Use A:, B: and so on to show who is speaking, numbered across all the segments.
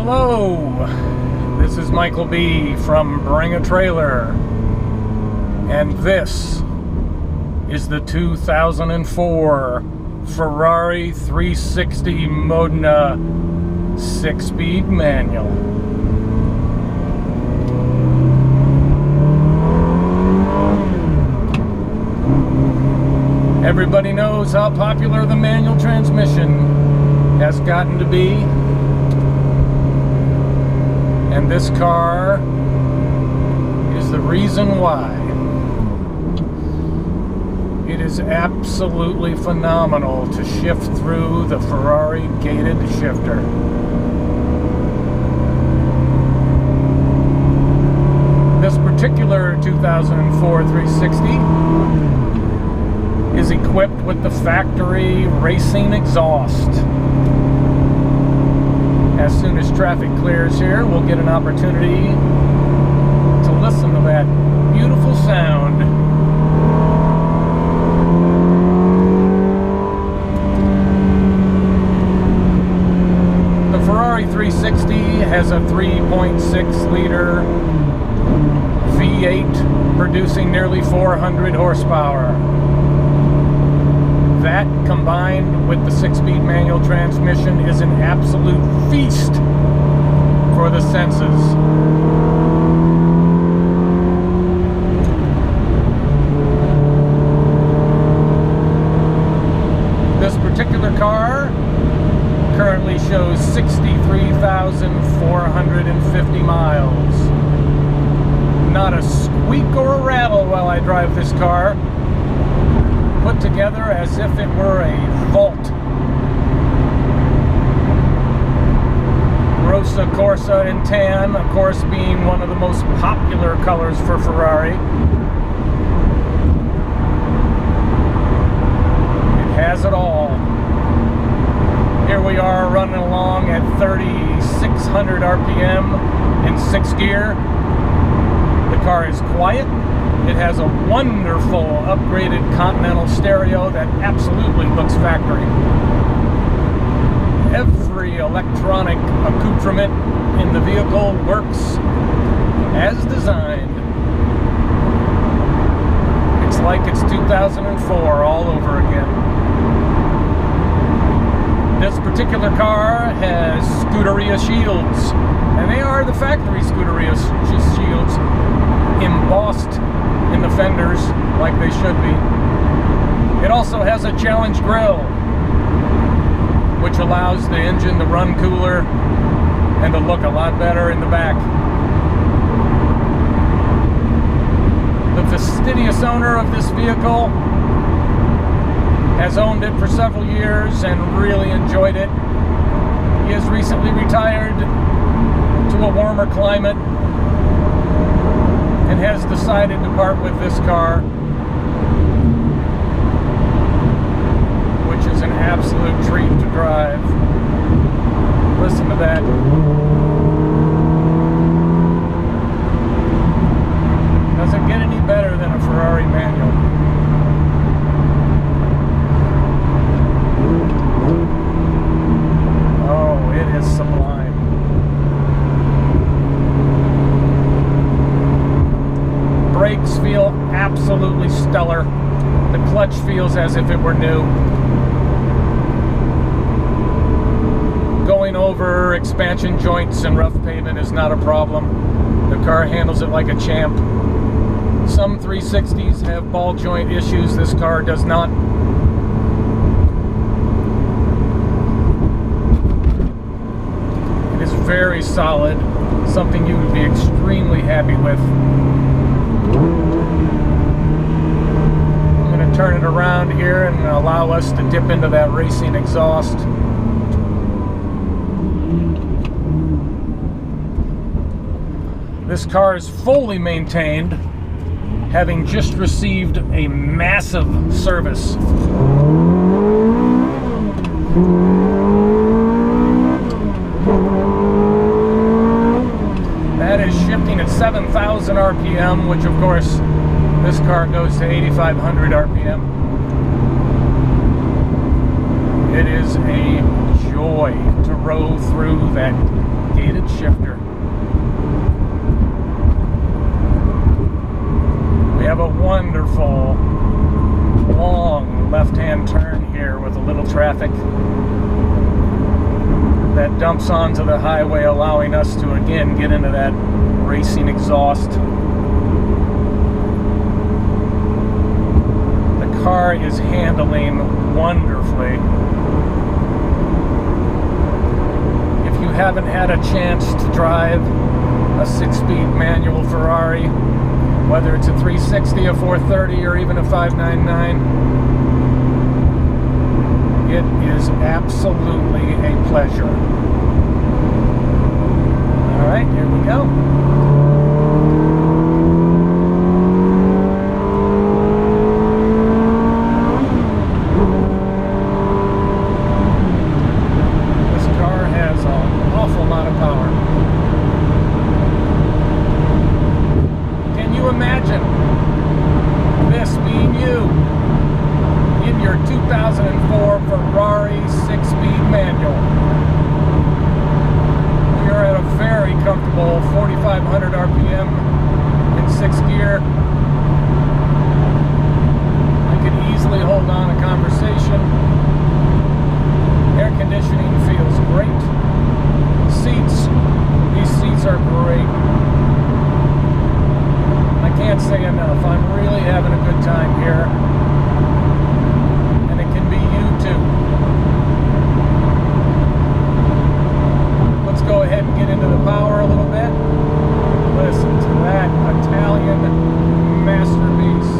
A: Hello, this is Michael B. from Bring a Trailer, and this is the 2004 Ferrari 360 Modena 6-speed manual. Everybody knows how popular the manual transmission has gotten to be. And this car is the reason why. It is absolutely phenomenal to shift through the Ferrari gated shifter. This particular 2004 360 is equipped with the factory racing exhaust. As soon as traffic clears here, we'll get an opportunity to listen to that beautiful sound. The Ferrari 360 has a 3.6-liter V8 producing nearly 400 horsepower. That, combined with the 6-speed manual transmission, is an absolute feast for the senses. This particular car currently shows 63,450 miles. Not a squeak or a rattle while I drive this car. Put together as if it were a vault. Rosa Corsa in tan, of course, being one of the most popular colors for Ferrari. It has it all. Here we are running along at 3,600 RPM in 6th gear. The car is quiet. It has a wonderful upgraded Continental stereo that absolutely looks factory. Every electronic accoutrement in the vehicle works as designed. It's like it's 2004 all over again. This particular car has Scuderia shields, and they are the factory Scuderia shields, embossed in the fenders like they should be. It also has a challenge grille, which allows the engine to run cooler and to look a lot better in the back. The fastidious owner of this vehicle has owned it for several years and really enjoyed it. He has recently retired to a warmer climate and has decided to part with this car, which is an absolute treat to drive. Listen to that. Doesn't get any better than a Ferrari manual. Oh, it is sublime. Brakes feel absolutely stellar. The clutch feels as if it were new. Going over expansion joints and rough pavement is not a problem. The car handles it like a champ. Some 360s have ball joint issues. This car does not. It is very solid, something you would be extremely happy with. I'm going to turn it around here and allow us to dip into that racing exhaust. This car is fully maintained, having just received a massive service. That is shifting at 7,000 RPM, which of course this car goes to 8,500 RPM. It is a joy to row through that gated great shifter. We have a wonderful long left-hand turn here with a little traffic that dumps onto the highway, allowing us to again get into that racing exhaust. The car is handling wonderfully. If you haven't had a chance to drive a 6-speed manual Ferrari, whether it's a 360, a 430, or even a 599, it is absolutely a pleasure. All right, here we go. This car has an awful lot of power. Can you imagine this being you in your 2004 Ferrari 6-speed manual? We are at a very comfortable 4,500 RPM in 6th gear. I could easily hold on a conversation. Air conditioning feels great. Seats, these seats are great. I can't say enough. I'm really having a good time here. And it can be you too. Let's go ahead and get into the power a little bit. Listen to that Italian masterpiece.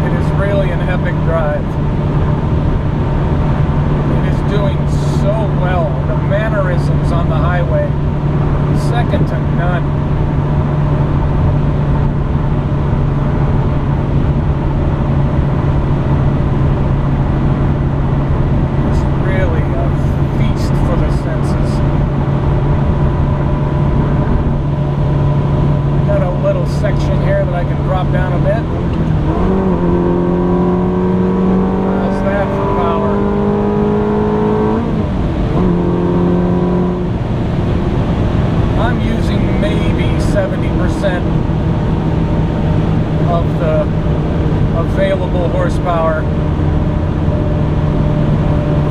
A: It is really an epic drive. Doing so well. The mannerisms on the highway, second to none. It's really a feast for the senses. Got a little section here that I can drop down a bit. How's that for power? I'm using maybe 70% of the available horsepower,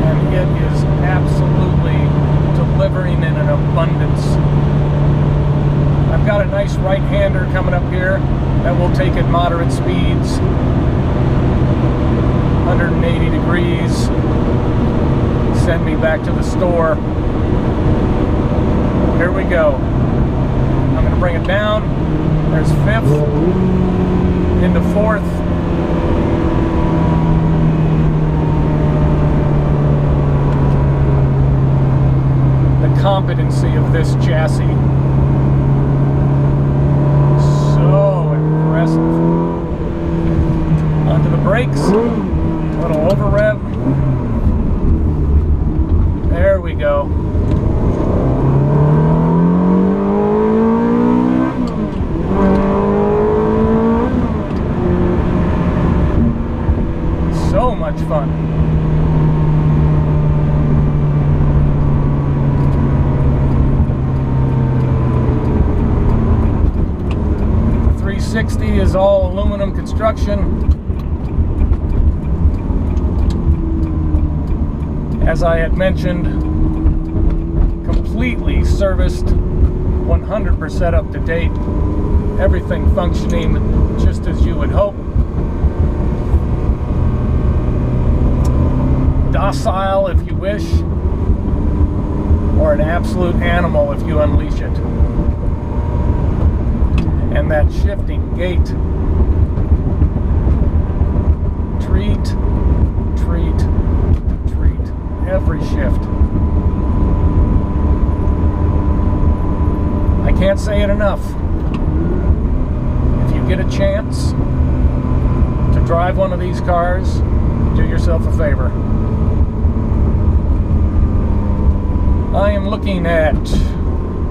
A: and it is absolutely delivering in an abundance. I've got a nice right-hander coming up here that will take at moderate speeds, 180 degrees, send me back to the store. Here we go. I'm going to bring it down. There's 5th into 4th. The competency of this chassis. So impressive. Onto the brakes. A little over rev. There we go. So much fun. The 360 is all aluminum construction. As I had mentioned, completely serviced, 100% up to date, everything functioning just as you would hope. Docile if you wish, or an absolute animal if you unleash it. And that shifting gait. Treat, treat, treat. Every shift. I can't say it enough. If you get a chance to drive one of these cars, do yourself a favor. I am looking at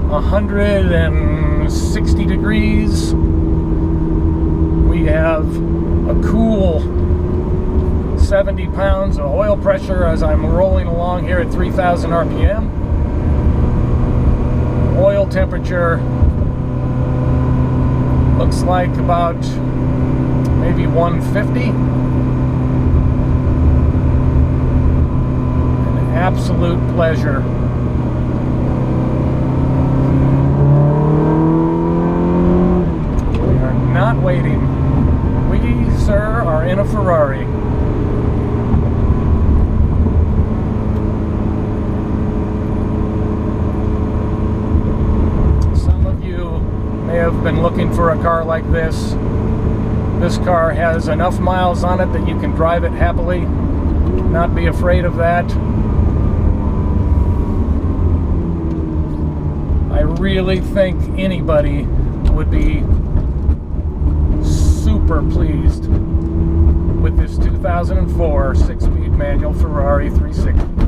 A: 160 degrees. We have a cool 70 pounds of oil pressure as I'm rolling along here at 3,000 RPM. Oil temperature looks like about maybe 150. An absolute pleasure. We are not waiting. We, sir, are in a Ferrari. Have been looking for a car like this. This car has enough miles on it that you can drive it happily, not be afraid of that. I really think anybody would be super pleased with this 2004 6-speed manual Ferrari 360.